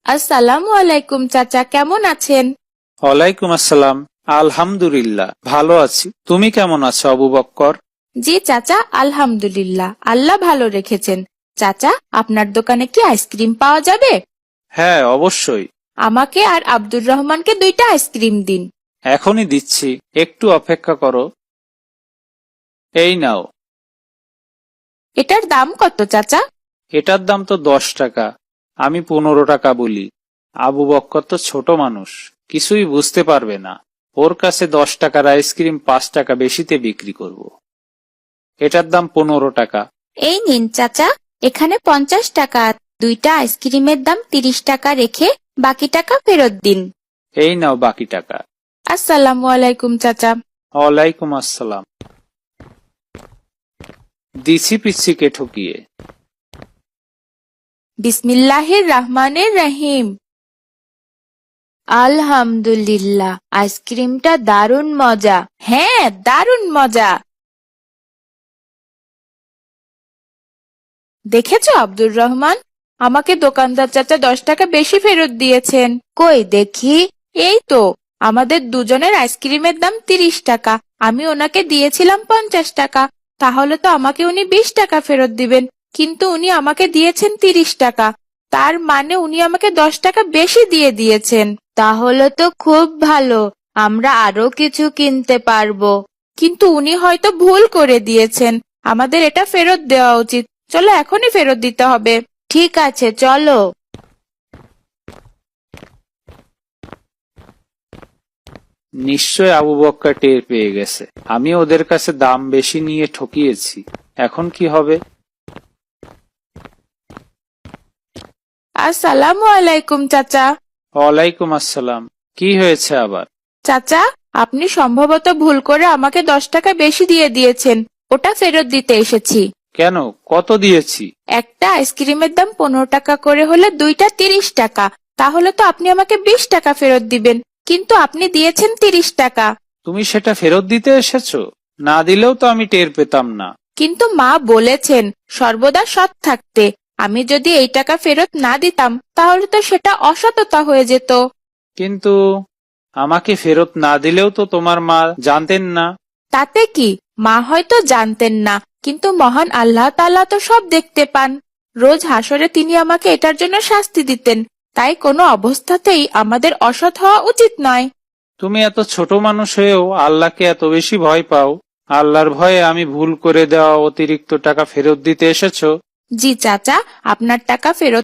আসসালামু আলাইকুম চাচা, কেমন আছেন? ওয়ালাইকুম আসসালাম। আলহামদুলিল্লাহ ভালো আছি। তুমি কেমন আছো আবু বক্কর? জি চাচা, আলহামদুলিল্লাহ, আল্লাহ ভালো রেখেছেন। চাচা, আপনার দোকানে কি আইসক্রিম পাওয়া যাবে? হ্যাঁ, অবশ্যই। আমাকে আর আব্দুর রহমানকে 2টা আইসক্রিম দিন। এখনই দিচ্ছি, একটু অপেক্ষা করো। এই নাও। এটার দাম কত চাচা? এটার দাম তো 10 টাকা। আমি 15 টাকা বলি। আবু বক্কর তো ছোট মানুষ, কিছুই বুঝতে পারবে না। ওর কাছে 10 টাকার আইসক্রিম 5 টাকা বেশিতে বিক্রি করব। এটার দাম 15 টাকা। এই নিন চাচা, এখানে 50 টাকা। 2টা আইসক্রিমের দাম 30 টাকা রেখে বাকি টাকা ফেরত দিন। এই নাও বাকি টাকা। আসসালামু আলাইকুম চাচা। ওয়ালাইকুম আসসালাম। দিছি পিচ্ছিকে ঠকিয়ে। বিসমিল্লাহির রহমানির রহিম। আলহামদুলিল্লাহ, আইসক্রিমটা দারুণ মজা। হ্যাঁ, দারুণ মজা। দেখেছো আব্দুর রহমান, আমাকে দোকানদার চাচা 10 টাকা বেশি ফেরত দিয়েছেন। কই দেখি। এই তো, আমাদের দুজনের আইসক্রিমের দাম 30 টাকা। আমি ওনাকে দিয়েছিলাম 50 টাকা। তাহলে তো আমাকে উনি 20 টাকা ফেরত দিবেন, কিন্তু উনি আমাকে দিয়েছেন 30 টাকা। তার মানে উনি আমাকে 10 টাকা বেশি দিয়ে দিয়েছেন। তাহলে তো খুব ভালো, আমরা আরো কিছু কিনতে পারবো। কিন্তু উনি হয়তো ভুল করে দিয়েছেন, আমাদের এটা ফেরত দেওয়া উচিত। চলো, এখনই ফেরত দিতে হবে। ঠিক আছে, চলো। নিশ্চয় আবু বক্কর টের পেয়ে গেছে আমি ওদের কাছে দাম বেশি নিয়ে ঠকিয়েছি। এখন কি হবে? আসসালামু আলাইকুম চাচা। ওয়ালাইকুম আসসালাম। কি হয়েছে আবার? চাচা, আপনি সম্ভবত ভুল করে আমাকে 10 টাকা বেশি দিয়ে দিয়েছেন। ওটা ফেরত দিতে এসেছি। কেন, কত দিয়েছি? একটা আইসক্রিমের দাম 15 টাকা করে হলে 2টা 30 টাকা। তাহলে তো আপনি আমাকে 20 টাকা ফেরত দিবেন, কিন্তু আপনি দিয়েছেন 30 টাকা। তুমি সেটা ফেরত দিতে এসেছো? না দিলেও তো আমি টের পেতাম না। কিন্তু মা বলেছেন সর্বদা সৎ থাকতে। আমি যদি এই টাকা ফেরত না দিতাম তাহলে তো সেটা অসততা হয়ে যেত। কিন্তু আমাকে ফেরত না দিলেও তো তোমার মা জানতেন না। তাতে কি, মা হয়তো জানতেন না, কিন্তু মহান আল্লাহ তাআলা তো সব দেখতে পান। রোজ হাসরে তিনি আমাকে এটার জন্য শাস্তি দিতেন। তাই কোনো অবস্থাতেই আমাদের অসৎ হওয়া উচিত নয়। তুমি এত ছোট মানুষ হয়েও আল্লাহকে এত বেশি ভয় পাও। আল্লাহর ভয়ে আমি ভুল করে দেওয়া অতিরিক্ত টাকা ফেরত দিতে এসেছো? জি চাচা, আপনার টাকা ফেরত